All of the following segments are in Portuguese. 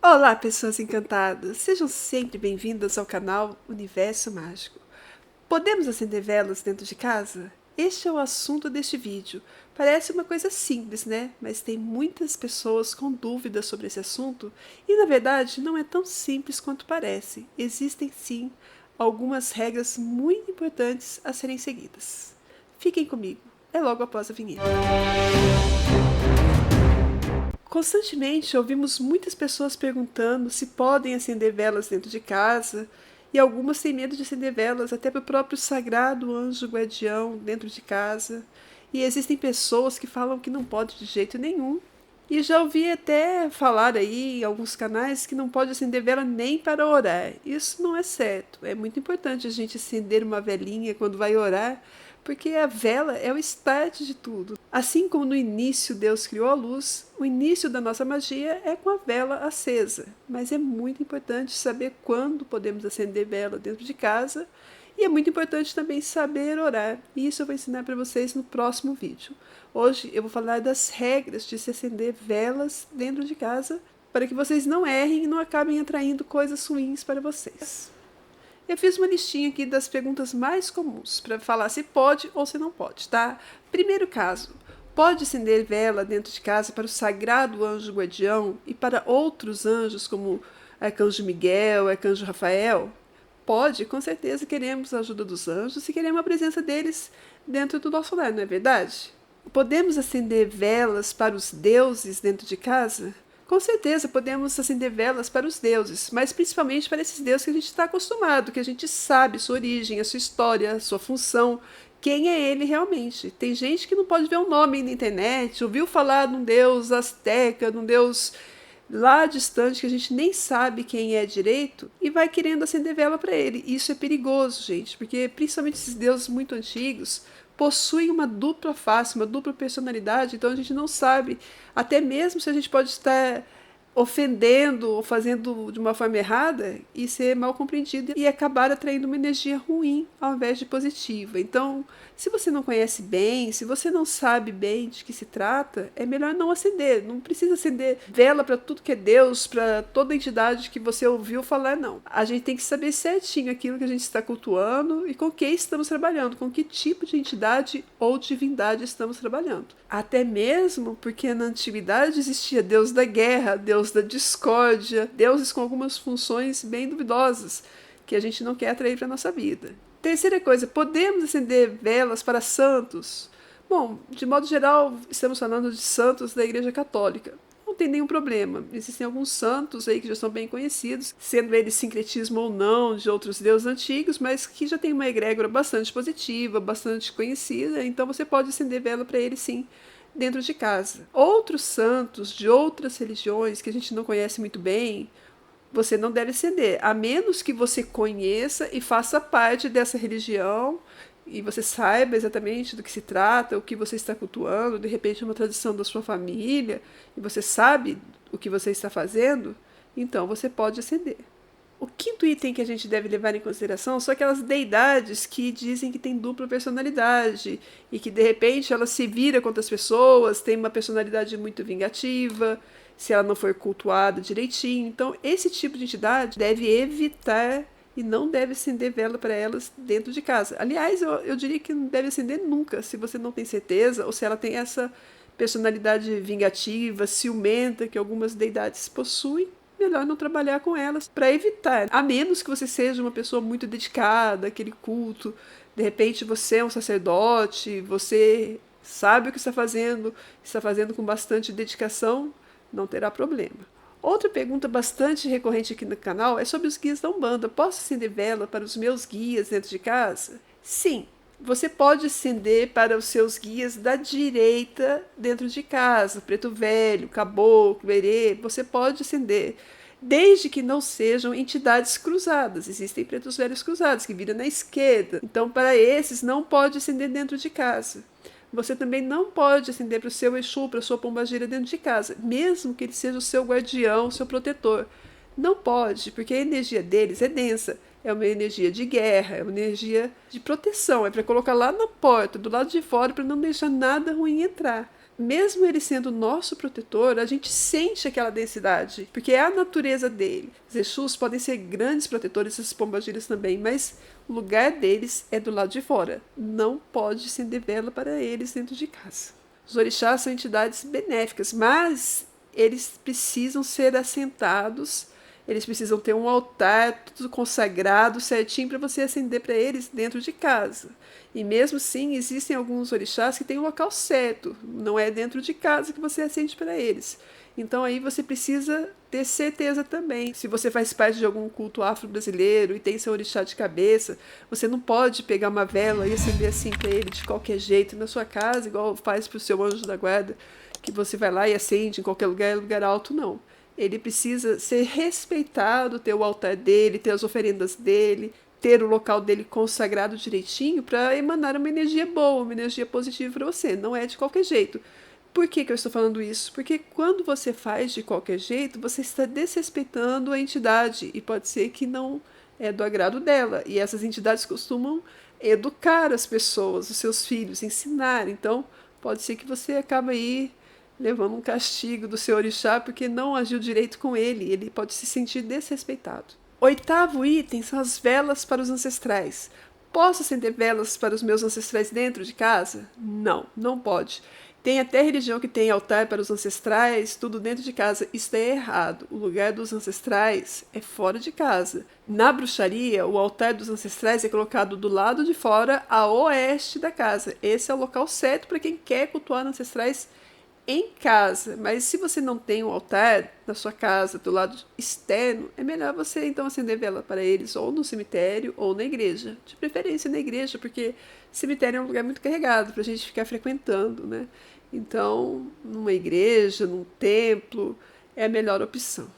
Olá, pessoas encantadas! Sejam sempre bem-vindas ao canal Universo Mágico. Podemos acender velas dentro de casa? Este é o assunto deste vídeo. Parece uma coisa simples, né? Mas tem muitas pessoas com dúvidas sobre esse assunto e, na verdade, não é tão simples quanto parece. Existem, sim, algumas regras muito importantes a serem seguidas. Fiquem comigo, é logo após a vinheta. Constantemente ouvimos muitas pessoas perguntando se podem acender velas dentro de casa, e algumas têm medo de acender velas até para o próprio sagrado anjo guardião dentro de casa. E existem pessoas que falam que não pode de jeito nenhum. E já ouvi até falar aí em alguns canais que não pode acender vela nem para orar. Isso não é certo. É muito importante a gente acender uma velinha quando vai orar, porque a vela é o start de tudo. Assim como no início Deus criou a luz, o início da nossa magia é com a vela acesa. Mas é muito importante saber quando podemos acender vela dentro de casa, e é muito importante também saber orar. E isso eu vou ensinar para vocês no próximo vídeo. Hoje eu vou falar das regras de se acender velas dentro de casa, para que vocês não errem e não acabem atraindo coisas ruins para vocês. Eu fiz uma listinha aqui das perguntas mais comuns para falar se pode ou se não pode, tá? Primeiro caso: pode acender vela dentro de casa para o sagrado anjo guardião e para outros anjos como Arcanjo Miguel, Arcanjo Rafael? Pode, com certeza queremos a ajuda dos anjos e queremos a presença deles dentro do nosso lar, não é verdade? Podemos acender velas para os deuses dentro de casa? Com certeza podemos acender velas para os deuses, mas principalmente para esses deuses que a gente está acostumado, que a gente sabe sua origem, a sua história, a sua função, quem é ele realmente. Tem gente que não pode ver um nome na internet, ouviu falar de um deus asteca, de um deus lá distante que a gente nem sabe quem é direito e vai querendo acender vela para ele. Isso é perigoso, gente, porque principalmente esses deuses muito antigos possuem uma dupla face, uma dupla personalidade, então a gente não sabe, até mesmo se a gente pode estar ofendendo ou fazendo de uma forma errada e ser mal compreendido e acabar atraindo uma energia ruim ao invés de positiva. Então, se você não conhece bem, se você não sabe bem de que se trata, é melhor não acender. Não precisa acender vela para tudo que é Deus, para toda entidade que você ouviu falar, não. A gente tem que saber certinho aquilo que a gente está cultuando e com que estamos trabalhando, com que tipo de entidade ou divindade estamos trabalhando. Até mesmo porque na antiguidade existia Deus da guerra, Deus da discórdia, deuses com algumas funções bem duvidosas que a gente não quer atrair para a nossa vida. Terceira coisa: podemos acender velas para santos? Bom, de modo geral, estamos falando de santos da Igreja Católica. Não tem nenhum problema. Existem alguns santos aí que já são bem conhecidos, sendo eles sincretismo ou não de outros deuses antigos, mas que já tem uma egrégora bastante positiva, bastante conhecida, então você pode acender vela para eles sim, dentro de casa. Outros santos de outras religiões que a gente não conhece muito bem, você não deve acender, a menos que você conheça e faça parte dessa religião e você saiba exatamente do que se trata, o que você está cultuando, de repente uma tradição da sua família, e você sabe o que você está fazendo, então você pode acender. O quinto item que a gente deve levar em consideração são aquelas deidades que dizem que tem dupla personalidade e que de repente ela se vira contra as pessoas, tem uma personalidade muito vingativa, se ela não for cultuada direitinho. Então, esse tipo de entidade deve evitar e não deve acender vela para elas dentro de casa. Aliás, eu diria que não deve acender nunca, se você não tem certeza ou se ela tem essa personalidade vingativa, ciumenta que algumas deidades possuem. Melhor não trabalhar com elas para evitar, a menos que você seja uma pessoa muito dedicada àquele culto, de repente você é um sacerdote, você sabe o que está fazendo com bastante dedicação, não terá problema. Outra pergunta bastante recorrente aqui no canal é sobre os guias da Umbanda. Posso acender vela para os meus guias dentro de casa? Sim, você pode acender para os seus guias da direita dentro de casa, preto velho, caboclo, herê, você pode acender, desde que não sejam entidades cruzadas. Existem pretos velhos cruzados que viram na esquerda, então para esses não pode acender dentro de casa. Você também não pode acender para o seu Exu, para a sua pombagira dentro de casa, mesmo que ele seja o seu guardião, o seu protetor. Não pode, porque a energia deles é densa. É uma energia de guerra, é uma energia de proteção. É para colocar lá na porta, do lado de fora, para não deixar nada ruim entrar. mesmo ele sendo nosso protetor, a gente sente aquela densidade, porque é a natureza dele. Os Exus podem ser grandes protetores, esses pombagiras também, mas o lugar deles é do lado de fora. Não pode acender vela para eles dentro de casa. Os orixás são entidades benéficas, mas eles precisam ser assentados, eles precisam ter um altar tudo consagrado certinho para você acender para eles dentro de casa. E mesmo assim, existem alguns orixás que têm um local certo, não é dentro de casa que você acende para eles. Então aí você precisa ter certeza também. Se você faz parte de algum culto afro-brasileiro e tem seu orixá de cabeça, você não pode pegar uma vela e acender assim para ele de qualquer jeito na sua casa, igual faz para o seu anjo da guarda, que você vai lá e acende em qualquer lugar alto, não. Ele precisa ser respeitado, ter o altar dele, ter as oferendas dele, ter o local dele consagrado direitinho para emanar uma energia boa, uma energia positiva para você. Não é de qualquer jeito. Por que eu estou falando isso? Porque quando você faz de qualquer jeito, você está desrespeitando a entidade e pode ser que não é do agrado dela. E essas entidades costumam educar as pessoas, os seus filhos, ensinar. Então, pode ser que você acabe aí levando um castigo do seu orixá porque não agiu direito com ele. Ele pode se sentir desrespeitado. 8º item são as velas para os ancestrais. Posso acender velas para os meus ancestrais dentro de casa? Não, não pode. Tem até religião que tem altar para os ancestrais, tudo dentro de casa. Isso é errado. O lugar dos ancestrais é fora de casa. Na bruxaria, o altar dos ancestrais é colocado do lado de fora, a oeste da casa. Esse é o local certo para quem quer cultuar ancestrais em casa. Mas se você não tem um altar na sua casa, do lado externo, é melhor você então acender vela para eles ou no cemitério ou na igreja. De preferência na igreja, porque cemitério é um lugar muito carregado para a gente ficar frequentando, né? Então, numa igreja, num templo, é a melhor opção.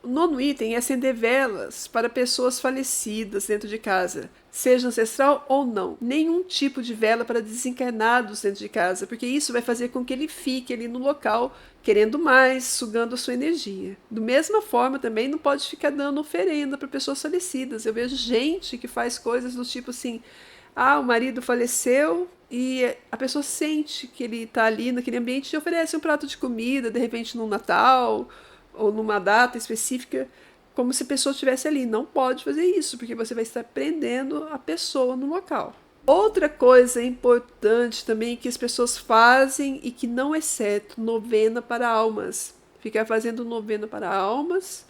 O 9º item é acender velas para pessoas falecidas dentro de casa, seja ancestral ou não. Nenhum tipo de vela para desencarnados dentro de casa, porque isso vai fazer com que ele fique ali no local querendo mais, sugando a sua energia. Da mesma forma, também não pode ficar dando oferenda para pessoas falecidas. Eu vejo gente que faz coisas do tipo assim: o marido faleceu e a pessoa sente que ele está ali naquele ambiente e oferece um prato de comida, de repente no Natal ou numa data específica, como se a pessoa estivesse ali. Não pode fazer isso, porque você vai estar prendendo a pessoa no local. Outra coisa importante também que as pessoas fazem e que não é certo: novena para almas. Ficar fazendo novena para almas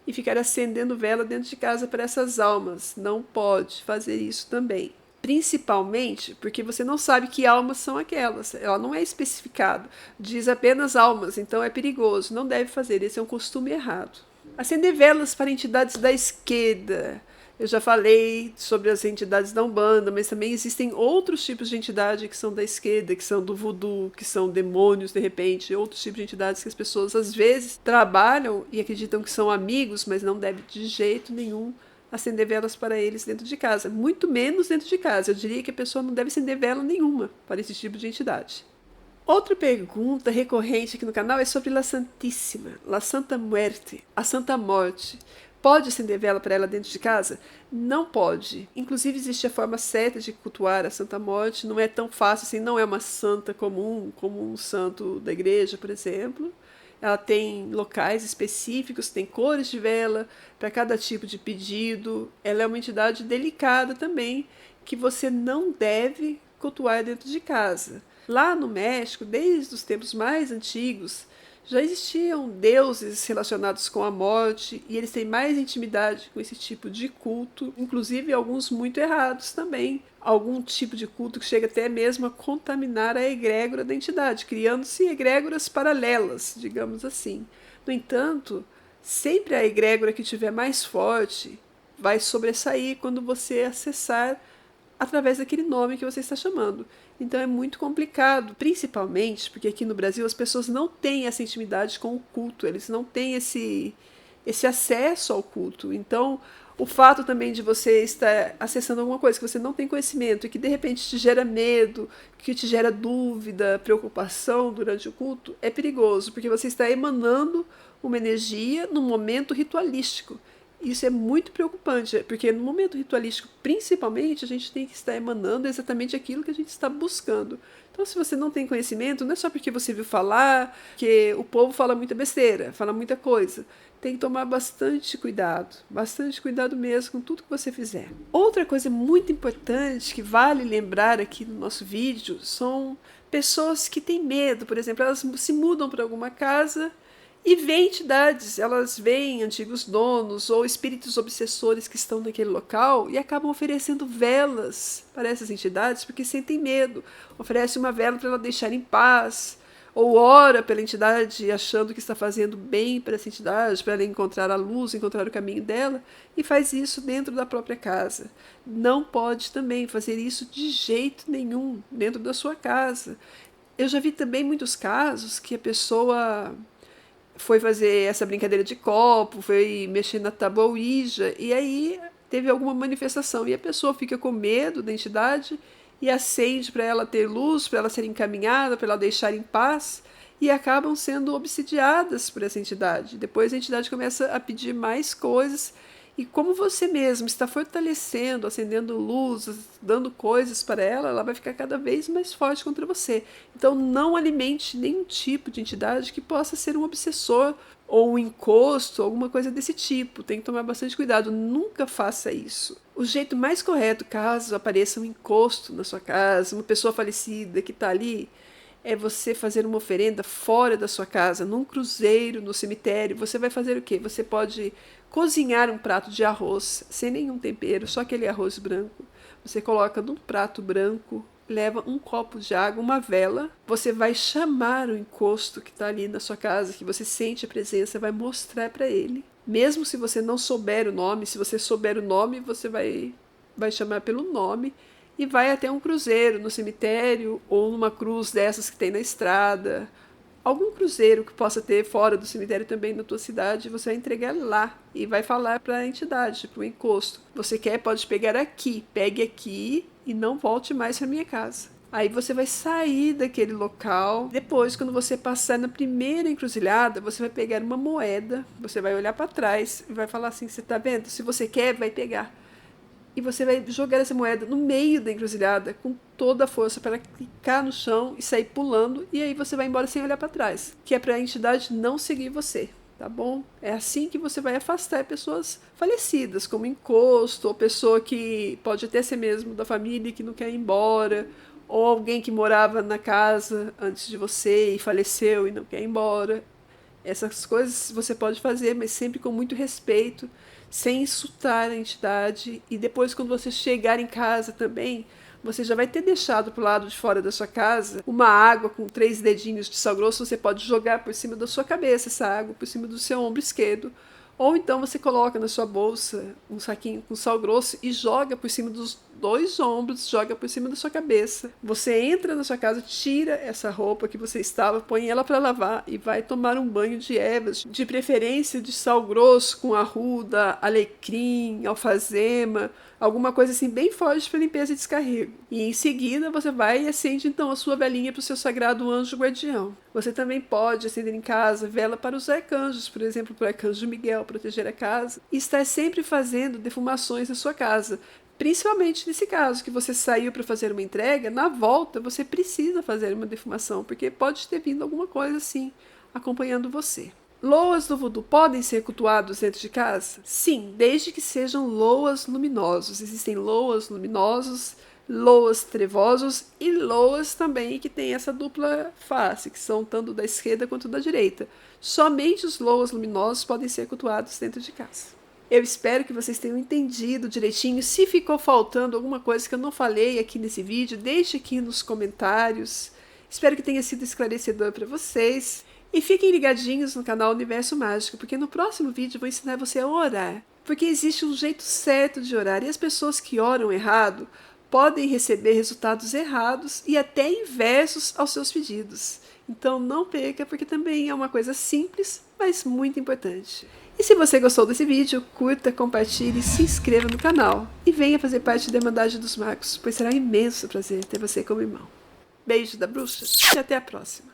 e ficar acendendo vela dentro de casa para essas almas. Não pode fazer isso também. Principalmente porque você não sabe que almas são aquelas. Ela não é especificado. Diz apenas almas, então é perigoso. Não deve fazer, esse é um costume errado. Acender velas para entidades da esquerda. Eu já falei sobre as entidades da Umbanda, mas também existem outros tipos de entidade que são da esquerda, que são do voodoo, que são demônios, de repente, outros tipos de entidades que as pessoas às vezes trabalham e acreditam que são amigos, mas não deve de jeito nenhum acender velas para eles dentro de casa, muito menos dentro de casa. Eu diria que a pessoa não deve acender vela nenhuma para esse tipo de entidade. Outra pergunta recorrente aqui no canal é sobre La Santíssima, La Santa Muerte, a Santa Morte. Pode acender vela para ela dentro de casa? Não pode. Inclusive existe a forma certa de cultuar a Santa Morte, não é tão fácil assim, não é uma santa comum, como um santo da igreja, por exemplo. Ela tem locais específicos, tem cores de vela para cada tipo de pedido. Ela é uma entidade delicada também, que você não deve cultuar dentro de casa. Lá no México, desde os tempos mais antigos, já existiam deuses relacionados com a morte e eles têm mais intimidade com esse tipo de culto, inclusive alguns muito errados também. Algum tipo de culto que chega até mesmo a contaminar a egrégora da entidade, criando-se egrégoras paralelas, digamos assim. No entanto, sempre a egrégora que estiver mais forte vai sobressair quando você acessar através daquele nome que você está chamando. Então é muito complicado, principalmente porque aqui no Brasil as pessoas não têm essa intimidade com o culto, eles não têm esse acesso ao culto. Então, o fato também de você estar acessando alguma coisa que você não tem conhecimento e que de repente te gera medo, que te gera dúvida, preocupação durante o culto, é perigoso, porque você está emanando uma energia num momento ritualístico. Isso é muito preocupante, porque no momento ritualístico, principalmente, a gente tem que estar emanando exatamente aquilo que a gente está buscando. Então, se você não tem conhecimento, não é só porque você viu falar, que o povo fala muita besteira, fala muita coisa. Tem que tomar bastante cuidado mesmo com tudo que você fizer. Outra coisa muito importante que vale lembrar aqui no nosso vídeo são pessoas que têm medo, por exemplo, elas se mudam para alguma casa e veem entidades, elas veem antigos donos ou espíritos obsessores que estão naquele local e acabam oferecendo velas para essas entidades porque sentem medo. Oferece uma vela para ela deixar em paz, ou ora pela entidade achando que está fazendo bem para essa entidade, para ela encontrar a luz, encontrar o caminho dela, e faz isso dentro da própria casa. Não pode também fazer isso de jeito nenhum dentro da sua casa. Eu já vi também muitos casos que a pessoa foi fazer essa brincadeira de copo, foi mexer na tábua Ouija, e aí teve alguma manifestação, e a pessoa fica com medo da entidade e acende para ela ter luz, para ela ser encaminhada, para ela deixar em paz, e acabam sendo obsidiadas por essa entidade. Depois a entidade começa a pedir mais coisas, e como você mesmo está fortalecendo, acendendo luz, dando coisas para ela, ela vai ficar cada vez mais forte contra você. Então não alimente nenhum tipo de entidade que possa ser um obsessor ou um encosto, alguma coisa desse tipo. Tem que tomar bastante cuidado, nunca faça isso. O jeito mais correto, caso apareça um encosto na sua casa, uma pessoa falecida que está ali, é você fazer uma oferenda fora da sua casa, num cruzeiro, no cemitério. Você vai fazer o quê? Você pode cozinhar um prato de arroz sem nenhum tempero, só aquele arroz branco. Você coloca num prato branco, leva um copo de água, uma vela. Você vai chamar o encosto que está ali na sua casa, que você sente a presença, vai mostrar para ele. Mesmo se você não souber o nome, se você souber o nome, você vai chamar pelo nome e vai até um cruzeiro no cemitério ou numa cruz dessas que tem na estrada. Algum cruzeiro que possa ter fora do cemitério também na tua cidade, você vai entregar lá e vai falar para a entidade, para o encosto. Você quer, pode pegar aqui, pegue aqui e não volte mais para minha casa. Aí você vai sair daquele local. Depois, quando você passar na primeira encruzilhada, você vai pegar uma moeda, você vai olhar para trás e vai falar assim, você está vendo? Se você quer, vai pegar. E você vai jogar essa moeda no meio da encruzilhada com toda a força para ela clicar no chão e sair pulando, e aí você vai embora sem olhar para trás, que é para a entidade não seguir você, tá bom? É assim que você vai afastar pessoas falecidas, como encosto, ou pessoa que pode até ser mesmo da família que não quer ir embora, ou alguém que morava na casa antes de você e faleceu e não quer ir embora. Essas coisas você pode fazer, mas sempre com muito respeito, sem insultar a entidade. E depois, quando você chegar em casa também, você já vai ter deixado para o lado de fora da sua casa uma água com 3 dedinhos de sal grosso. Você pode jogar por cima da sua cabeça essa água, por cima do seu ombro esquerdo. Ou então você coloca na sua bolsa um saquinho com sal grosso e joga por cima dos 2 ombros, joga por cima da sua cabeça. Você entra na sua casa, tira essa roupa que você estava, põe ela para lavar e vai tomar um banho de ervas, de preferência de sal grosso com arruda, alecrim, alfazema, alguma coisa assim bem forte para limpeza e descarrego. E em seguida você vai e acende então a sua velinha para o seu sagrado anjo guardião. Você também pode acender em casa vela para os arcanjos, por exemplo, para o arcanjo Miguel proteger a casa, e estar sempre fazendo defumações na sua casa. Principalmente nesse caso que você saiu para fazer uma entrega, na volta você precisa fazer uma defumação, porque pode ter vindo alguma coisa assim acompanhando você. Loas do voodoo podem ser cultuados dentro de casa? Sim, desde que sejam loas luminosos. Existem loas luminosos, loas trevosos e loas também que têm essa dupla face, que são tanto da esquerda quanto da direita. Somente os loas luminosos podem ser cultuados dentro de casa. Eu espero que vocês tenham entendido direitinho. Se ficou faltando alguma coisa que eu não falei aqui nesse vídeo, deixe aqui nos comentários. Espero que tenha sido esclarecedor para vocês. E fiquem ligadinhos no canal Universo Mágico, porque no próximo vídeo eu vou ensinar você a orar. Porque existe um jeito certo de orar, e as pessoas que oram errado podem receber resultados errados e até inversos aos seus pedidos. Então não perca, porque também é uma coisa simples, mas muito importante. E se você gostou desse vídeo, curta, compartilhe, se inscreva no canal e venha fazer parte da Irmandade dos Magos, pois será um imenso prazer ter você como irmão. Beijo da bruxa e até a próxima!